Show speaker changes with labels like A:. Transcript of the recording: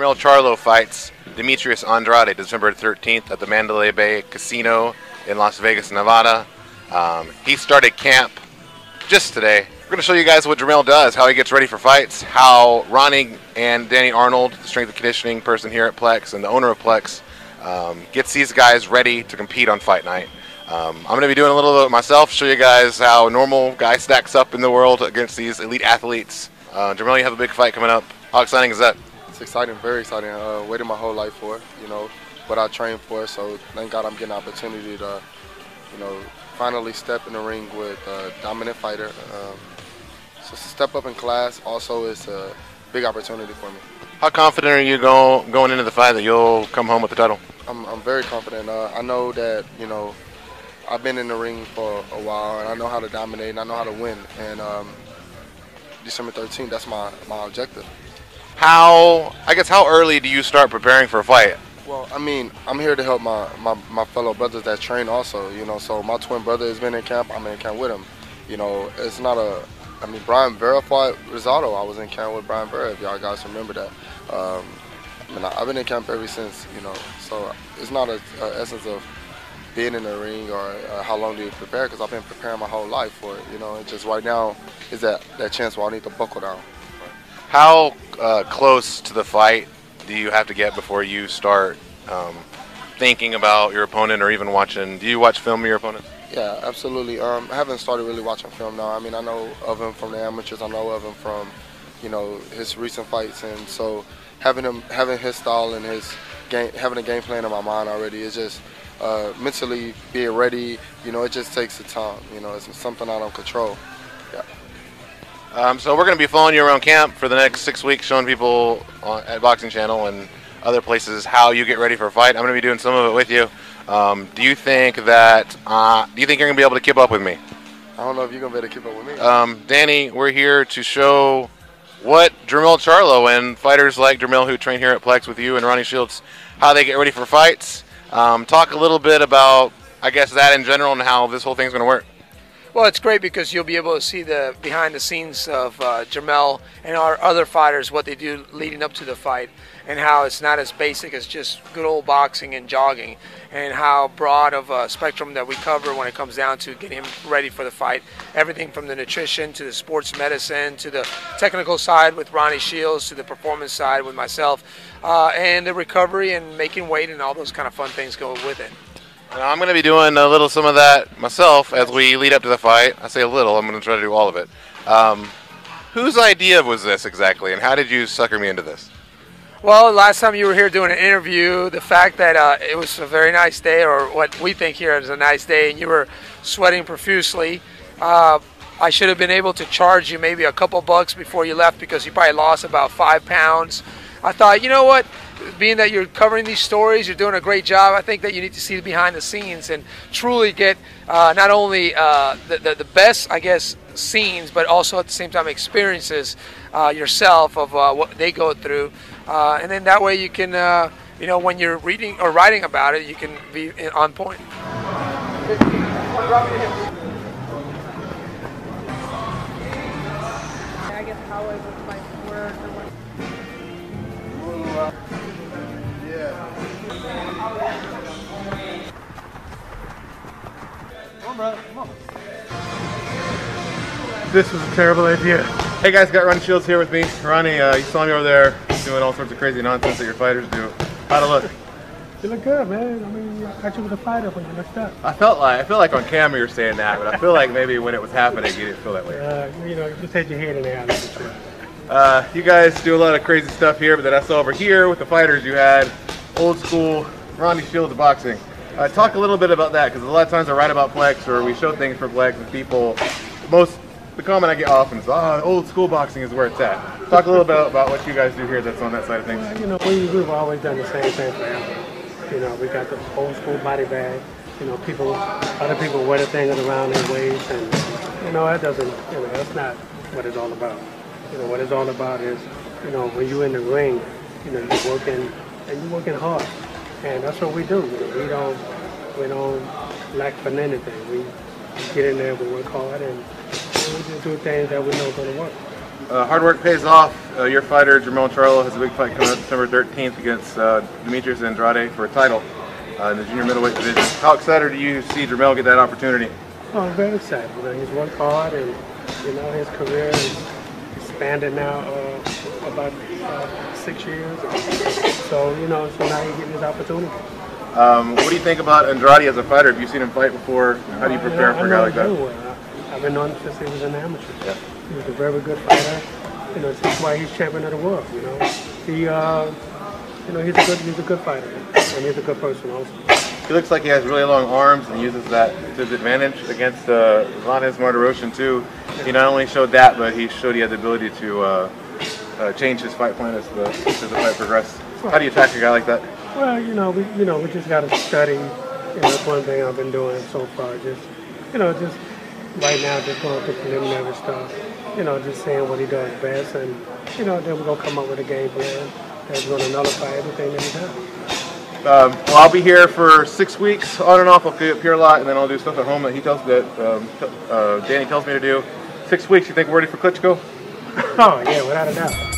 A: Jermell Charlo fights Demetrius Andrade December 13th at the Mandalay Bay Casino in Las Vegas, Nevada. He started camp just today. We're going to show you guys what Jermell does, how he gets ready for fights, how Ronnie and Danny Arnold, the strength and conditioning person here at Plex and the owner of Plex, gets these guys ready to compete on fight night. I'm going to be doing a little bit myself, show you guys how a normal guy stacks up in the world against these elite athletes. Jermell, you have a big fight coming up. How exciting is that?
B: It's exciting, very exciting. Waited my whole life for it, what I trained for. So thank God I'm getting an opportunity to, finally step in the ring with a dominant fighter. So it's a step up in class. Also, it's a big opportunity for me.
A: How confident are you going into the fight that you'll come home with the title?
B: I'm very confident. I know that, I've been in the ring for a while, and I know how to dominate, and I know how to win. And December 13th, that's my objective.
A: How early do you start preparing for a fight?
B: Well, I mean, I'm here to help my fellow brothers that train also, so my twin brother has been in camp, I'm in camp with him. It's not Brian Vera fought Rosado. I was in camp with Brian Vera, if y'all guys remember that. I've been in camp ever since, so it's not an essence of being in the ring or how long do you prepare, because I've been preparing my whole life for it, It's just right now is that chance where I need to buckle down.
A: How close to the fight do you have to get before you start thinking about your opponent or even watching? Do you watch film of your opponent?
B: Yeah, absolutely. I haven't started really watching film now. I know of him from the amateurs. I know of him from, his recent fights, and so having his style and his game, having a game plan in my mind already is just mentally being ready. It just takes the time. It's something I don't control. Yeah.
A: So we're going to be following you around camp for the next 6 weeks, showing people at Boxing Channel and other places how you get ready for a fight. I'm going to be doing some of it with you. Do you think you're going to be able to keep up with me?
B: I don't know if you're going to be able to keep up with me.
A: Danny, we're here to show what Jermell Charlo and fighters like Jermell who train here at Plex with you and Ronnie Shields, how they get ready for fights. Talk a little bit about, that in general and how this whole thing's going to work.
C: Well, it's great because you'll be able to see the behind the scenes of Jermell and our other fighters, what they do leading up to the fight, and how it's not as basic as just good old boxing and jogging, and how broad of a spectrum that we cover when it comes down to getting him ready for the fight. Everything from the nutrition to the sports medicine to the technical side with Ronnie Shields to the performance side with myself, and the recovery and making weight and all those kind of fun things go with it.
A: I'm going to be doing some of that myself as we lead up to the fight. I say a little, I'm going to try to do all of it. Whose idea was this exactly, and how did you sucker me into this?
C: Well, last time you were here doing an interview, the fact that it was a very nice day, or what we think here is a nice day, and you were sweating profusely, I should have been able to charge you maybe a couple bucks before you left because you probably lost about 5 pounds. I thought, you know what? Being that you're covering these stories, you're doing a great job. I think that you need to see the behind the scenes and truly get not only the best, scenes, but also at the same time experiences yourself of what they go through. And then that way you can, when you're reading or writing about it, you can be on point.
D: This was a terrible idea.
A: Hey guys, got Ronnie Shields here with me. Ronnie, you saw me over there doing all sorts of crazy nonsense that your fighters do. How'd it look?
D: You look good, man. I thought you was a fighter when you looked up.
A: I feel like on camera you're saying that, but I feel like maybe when it was happening you didn't feel that way.
D: You just had your head in there.
A: You guys do a lot of crazy stuff here, but then I saw over here with the fighters you had old school Ronnie Shields boxing. Talk a little bit about that, because a lot of times I write about Plex or we show things for Plex and people, the comment I get often is, old school boxing is where it's at. Talk a little bit about what you guys do here that's on that side of things.
D: We've always done the same thing forever. We got the old school body bag. Other people wear the thing around their waist, and that doesn't, that's not what it's all about. What it's all about is, when you're in the ring, you're working and you're working hard, and that's what we do. We don't lack for anything. We get in there, we work hard, and we just do things that we know are going to work.
A: hard work pays off. Your fighter, Jermell Charlo, has a big fight coming up December 13th against Demetrius Andrade for a title in the junior middleweight division. How excited do you see Jermell get that opportunity?
D: Oh, I'm very excited. You know, he's worked hard, and you know his career is expanded now about 6 years. So you know, so now he's getting his opportunity.
A: What do you think about Andrade as a fighter? Have you seen him fight before? How do you prepare for a guy like that?
D: Well. I've been knowing him since he was an amateur.
A: Yeah.
D: He was a very good fighter. You know, that's why he's champion of the world. You know, he, you know, he's a good fighter, and he's a good person also.
A: He looks like he has really long arms and uses that to his advantage against Vanes Martirosyan too. He not only showed that, but he showed he had the ability to change his fight plan as the fight progressed. How do you attack a guy like that?
D: Well, you know, we just got to study. You know, that's one thing I've been doing so far. Just right now, just going through preliminary stuff. You know, just saying what he does best, and you know, then we're gonna come up with a game plan that's gonna nullify everything that he does.
A: Well, I'll be here for 6 weeks on and off. I'll be up here a lot, and then I'll do stuff at home that Danny tells me to do. 6 weeks. You think we're ready for Klitschko?
D: Oh yeah, without a doubt.